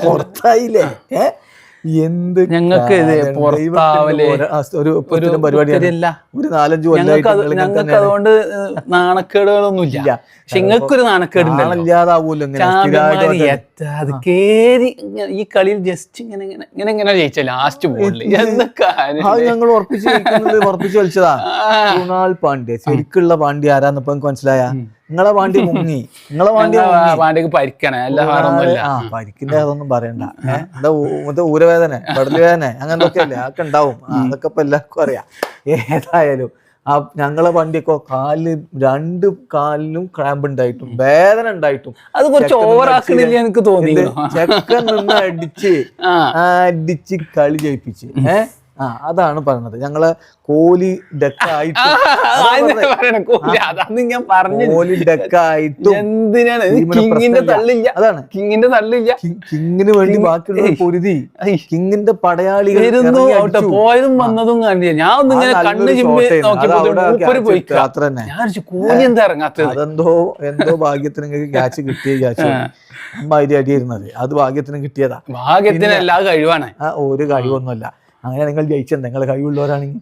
പുറത്തായില്ലേ? എന്ത് ഞങ്ങൾക്ക് ഒരു പരിപാടിയല്ല. ഒരു 4-5 കൊല്ലം ഞങ്ങൾക്ക് അതുകൊണ്ട് നാണക്കേടുകളൊന്നും ഇല്ല. പക്ഷെ നിങ്ങൾക്കൊരു നാണക്കേടുണ്ടാവൂല്ലോ. അത് കേറി ഈ കളിയിൽ ജസ്റ്റ് ഇങ്ങനെ ജയിച്ച ലാസ്റ്റ് ബോളിൽ ഞങ്ങൾ ഉറപ്പിച്ച് കളിച്ചതാ. കൃണാൽ പാണ്ഡ്യ ശരിക്കുള്ള പാണ്ഡ്യ ആരാന്ന് ഇപ്പൊ എനിക്ക് മനസ്സിലായ. നിങ്ങളെ പാണ്ഡ്യ മുങ്ങി. പാണ്ഡ്യക്ക് പരിക്കണേ പരിക്കിന്റെ അതൊന്നും പറയണ്ട. എന്താ ഊരവേദന, പടലുവേദന അങ്ങനത്തെ അല്ലേ അതൊക്കെ ഉണ്ടാവും. അതൊക്കെ ഇപ്പൊ എല്ലാവർക്കും അറിയാം. ഏതായാലും ഞങ്ങളെ വണ്ടിയൊക്കെ രണ്ട് കാലിലും ക്രാമ്പ് ഉണ്ടായിട്ടും വേദന ഉണ്ടായിട്ടും അത് കുറച്ച് ഓവറാക്കുന്നില്ല എനിക്ക് തോന്നി. ചെക്കൻ നിന്ന് അടിച്ച് കളി ജയിപ്പിച്ച്. അതാണ് പറഞ്ഞത്. ഞങ്ങളെ കോഹ്ലി ഡെക്കായിട്ടും കോഹ്ലി ഡെക്കായിട്ടും അതാണ് കിങ്ങിന് വേണ്ടി ബാക്കിയുള്ള പൊരുതി കിങ്ങിന്റെ പടയാളികൾ പോയതും വന്നതും കണ്ടില്ല. ഞാൻ ഒന്നിങ്ങനെ കണ്ണ് അത്ര തന്നെ എന്തോ ഭാഗ്യത്തിന് ക്യാച്ച് കിട്ടിയ ക്യാച്ച് അടിയിരുന്നത്. അത് ഭാഗ്യത്തിന് കിട്ടിയതാ. ഭാഗ്യത്തിന് എല്ലാ കഴിവാണ്. ഒരു കഴിവൊന്നുമല്ല. അങ്ങനെ നിങ്ങൾ ജയിച്ചത് നിങ്ങളെ കഴിവുള്ളവരാണെങ്കിൽ.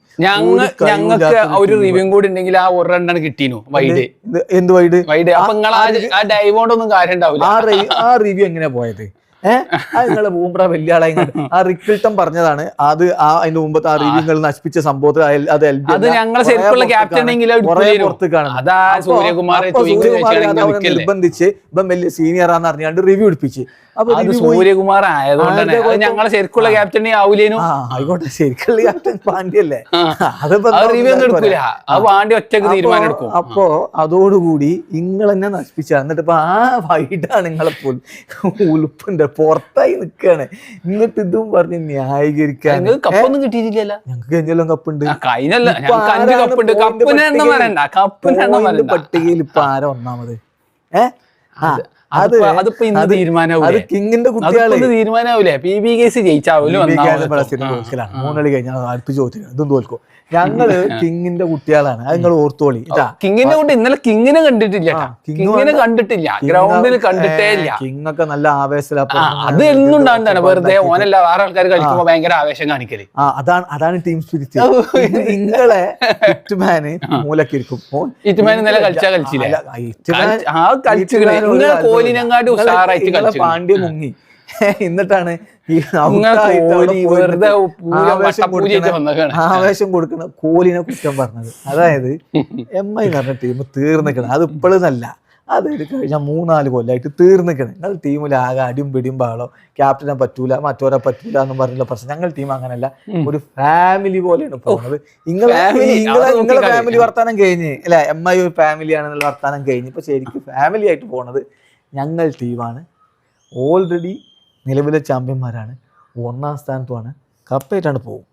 ഞങ്ങൾക്ക് ഒരു റിവ്യൂ കൂടി ഉണ്ടെങ്കിൽ ആ ഒരു റണ്ണാണ് കിട്ടീനു വൈഡ്. എന്ത് വൈഡ്? അപ്പൊ നിങ്ങൾ ആ ഡൈവോണ്ടൊന്നും കാര്യം ഉണ്ടാവില്ല. ആ റിവ്യൂ എങ്ങനെയാ പോയത്? നിങ്ങള് ബൂംറ വലിയ ആളെ ആ റിക്കിൾട്ടൺ പറഞ്ഞതാണ്. അത് അതിന്റെ മുമ്പത്തെ ആ റിവ്യൂകൾ നശിപ്പിച്ച സംഭവത്തിൽ അത് ഞങ്ങളെ ശരിക്കുള്ള ക്യാപ്റ്റൻ പുറത്ത് നിർബന്ധിച്ച് ഇപ്പം വലിയ സീനിയർ ആണെന്ന് അറിഞ്ഞാണ്ട് റിവ്യൂ എടുപ്പിച്ച്. സൂര്യകുമാർ ആയതുകൊണ്ട് ഞങ്ങളെ ശരിക്കുള്ള ക്യാപ്റ്റൻ ആവൂലേനു. ആയിക്കോട്ടെ, ശരിക്കുള്ള ക്യാപ്റ്റൻ പാണ്ഡ്യല്ലേ. ഒറ്റക്ക് തീരുമാനം എടുക്കും. അപ്പോ അതോടുകൂടി നിങ്ങൾ തന്നെ നശിപ്പിച്ചാണ്. എന്നിട്ട് ഇപ്പൊ ആ വൈഡാണ് നിങ്ങളെ ഉളുപ്പിന്റെ പുറത്തായി നിൽക്കാണ്. എന്നിട്ട് ഇതും പറഞ്ഞ് ന്യായീകരിക്കാൻ കപ്പൊന്നും കിട്ടിയിട്ടില്ല. ഞങ്ങൾക്ക് എന്തെല്ലാം കപ്പുണ്ട്. പട്ടികയിൽ ഇപ്പൊ ആരാ ഒന്നാമത്? കിങ്ങിന്റെ കുട്ടികളെ തീരുമാനാവൂലേ? PB case ജയിച്ചാവൂലോ. 3 കളി കഴിഞ്ഞാൽ അടുപ്പിച്ച് ചോദിച്ചു ഇതും തോൽക്കും. ഞങ്ങള് കിങ്ങിന്റെ കുട്ടികളാണ്. അത് നിങ്ങൾ ഓർത്തോളി. കിങ്ങിന്റെ കുട്ടി ഇന്നലെ കിങ്ങിനെ കണ്ടിട്ടില്ല. ഗ്രൗണ്ടിൽ കണ്ടിട്ടേ ഇല്ല. കിങ്ങൊക്കെ നല്ല ആവേശത്തിലാണ്. അത് എന്നും ഉണ്ടാവുന്നതാണ്. വെറുതെ ഓനല്ല വേറെ ആൾക്കാർ കളിക്കുമ്പോ ഭയങ്കര ആവേശം കാണിക്കല്. അതാണ് ടീം സ്പിരിറ്റ്. നിങ്ങളെ ഹിറ്റ്മാന് മൂലക്കിരിക്കും. ഹിറ്റ്മാൻ ഇന്നലെ കളിച്ചില്ല. കോഹ്ലിനെങ്ങാട്ടി ഉഷാറായിട്ട് കളിച്ചു. പാണ്ഡ്യ മുങ്ങി. എന്നിട്ടാണ് ആവേശം കൊടുക്കണ കോഹ്ലിനെ കുറ്റം പറഞ്ഞത്. അതായത് MI എന്ന് പറഞ്ഞ ടീം തീർന്നിക്കണം. അത് ഇപ്പോഴല്ല, അത് കഴിഞ്ഞ 3-4 കൊല്ലമായിട്ട് തീർന്നിക്കണം. നിങ്ങൾ ടീമിൽ ആകെ അടിയും പിടിയും ബഹളം. ക്യാപ്റ്റനെ പറ്റൂല, മറ്റോരെ പറ്റൂല എന്ന് പറഞ്ഞുള്ള പ്രശ്നം. ഞങ്ങൾ ടീം അങ്ങനല്ല, ഒരു ഫാമിലി പോലെയാണ് പോകുന്നത്. നിങ്ങളെ ഫാമിലി വർത്താനം കഴിഞ്ഞ് അല്ലെ, MI ഒരു ഫാമിലിയാണെന്നുള്ള വർത്താനം കഴിഞ്ഞ് ഇപ്പൊ ശരിക്കും ഫാമിലി ആയിട്ട് പോണത് ഞങ്ങൾ ടീമാണ്. ഓൾറെഡി നിലവിലെ ചാമ്പ്യന്മാരാണ്, 1ാം സ്ഥാനത്തുമാണ്, കപ്പായിട്ടാണ് പോകും.